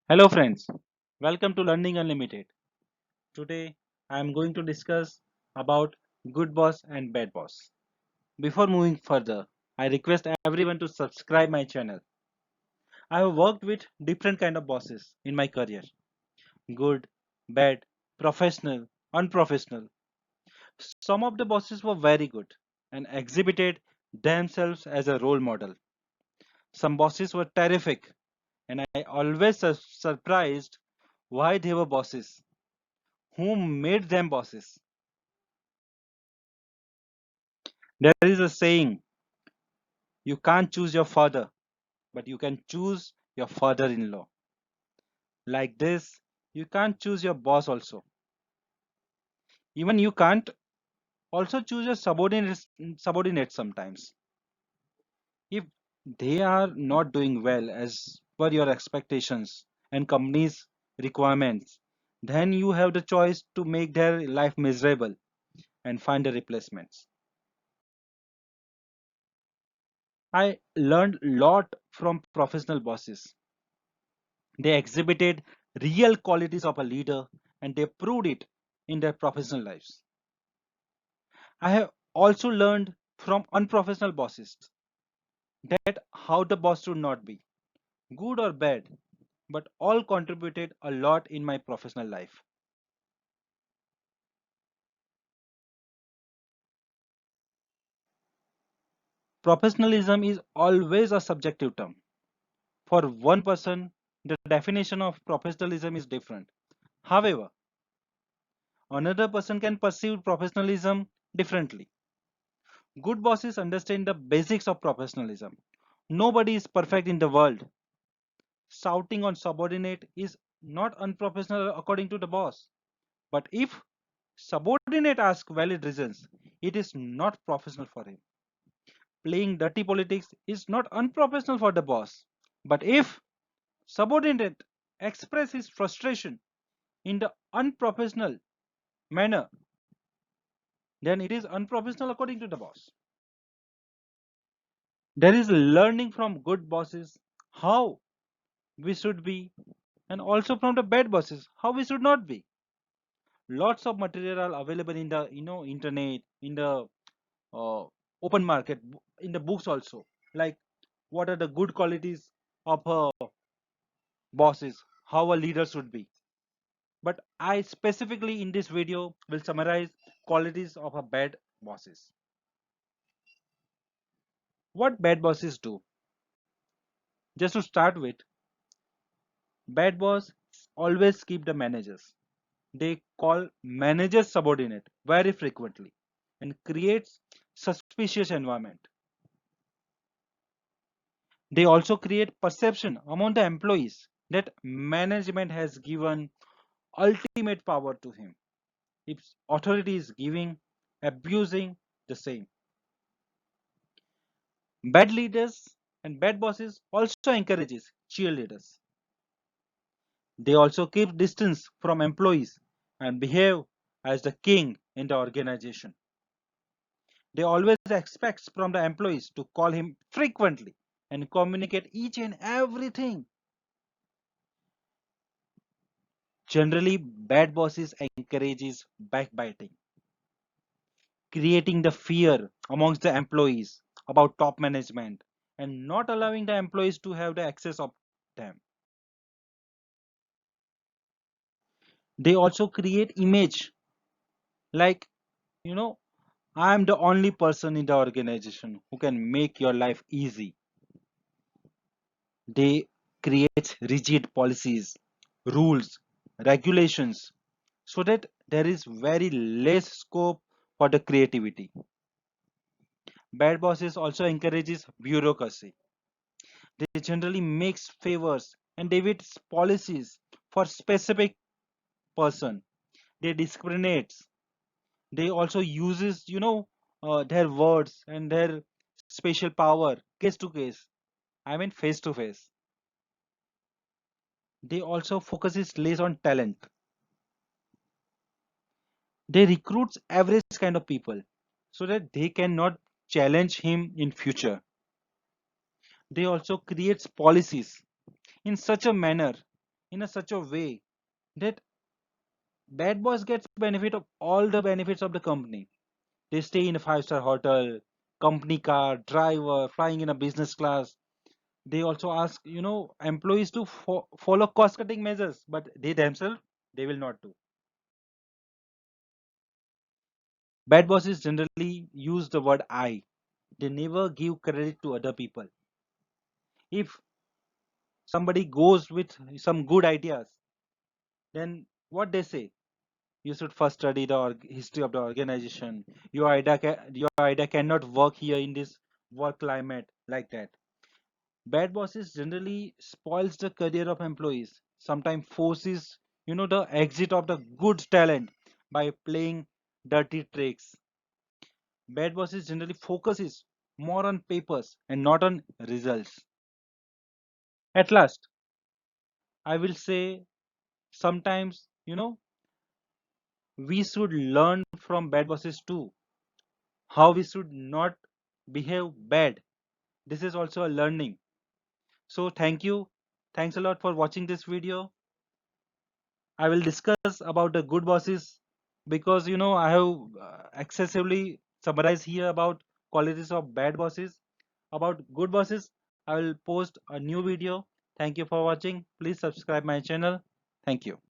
Hello friends, welcome to Learning Unlimited. Today I am going to discuss about good boss and bad boss. Before moving further, I request everyone to subscribe my channel. I have worked with different kind of bosses in my career. Good, bad, professional, unprofessional. Some of the bosses were very good and exhibited themselves as a role model. Some bosses were terrific and I always surprised why they were bosses. Who made them bosses? There is a saying, you can't choose your father, but you can choose your father-in-law. Like this, you can't choose your boss also. Even you can't also choose your subordinates sometimes. If they are not doing well as per your expectations and company's requirements, then you have the choice to make their life miserable and find the replacements. I learned a lot from professional bosses. They exhibited real qualities of a leader and they proved it in their professional lives. I have also learned from unprofessional bosses that how the boss should not be, good or bad, but all contributed a lot in my professional life. Professionalism is always a subjective term. For one person, the definition of professionalism is different. However, another person can perceive professionalism differently. Good bosses understand the basics of professionalism. Nobody is perfect in the world. Shouting on subordinate is not unprofessional according to the boss. But if subordinate asks valid reasons, it is not professional for him. Playing dirty politics is not unprofessional for the boss. But if subordinate express his frustration in the unprofessional manner, then it is unprofessional according to the boss. There is learning from good bosses how we should be and also from the bad bosses how we should not be. Lots of material are available in the internet, in the uh, open market, in the books also, like what are the good qualities of bosses, how a leader should be. But I specifically in this video will summarize qualities of a bad bosses. What bad bosses do, just to start with, bad boss always keep the managers. They call managers subordinate very frequently and creates suspicious environment. They also create perception among the employees that management has given ultimate power to him. If authority is giving, abusing the same. Bad leaders and bad bosses also encourages cheerleaders. They also keep distance from employees and behave as the king in the organization. They always expect from the employees to call him frequently and communicate each and everything. Generally, bad bosses encourages backbiting, creating the fear amongst the employees about top management and not allowing the employees to have the access of them. They also create image like, you know, I am the only person in the organization who can make your life easy. They create rigid policies, rules, regulations so that there is very less scope for the creativity. Bad bosses also encourages bureaucracy. They generally makes favors and deviates policies for specific person. They discriminates. They also uses their words and their special power case to case. I mean face to face. They also focuses less on talent. They recruits average kind of people so that they cannot challenge him in future. They also creates policies in such a manner in a such a way that bad boss gets benefit of all the benefits of the company. They stay in a five-star hotel, company car, driver, flying in a business class. They also ask, employees to follow cost-cutting measures, but they themselves, they will not do. Bad bosses generally use the word I. They never give credit to other people. If somebody goes with some good ideas, then what they say, you should first study the history of the organization. Your idea cannot work here in this work climate, like that. Bad bosses generally spoils the career of employees, sometimes forces the exit of the good talent by playing dirty tricks. Bad bosses generally focuses more on papers and not on results. At last, I will say, sometimes we should learn from bad bosses too, how we should not behave bad. This is also a learning. So thanks a lot for watching this video. I will discuss about the good bosses, because I have excessively summarized here about qualities of bad bosses. About good bosses, I will post a new video. Thank you for watching. Please subscribe my channel. Thank you.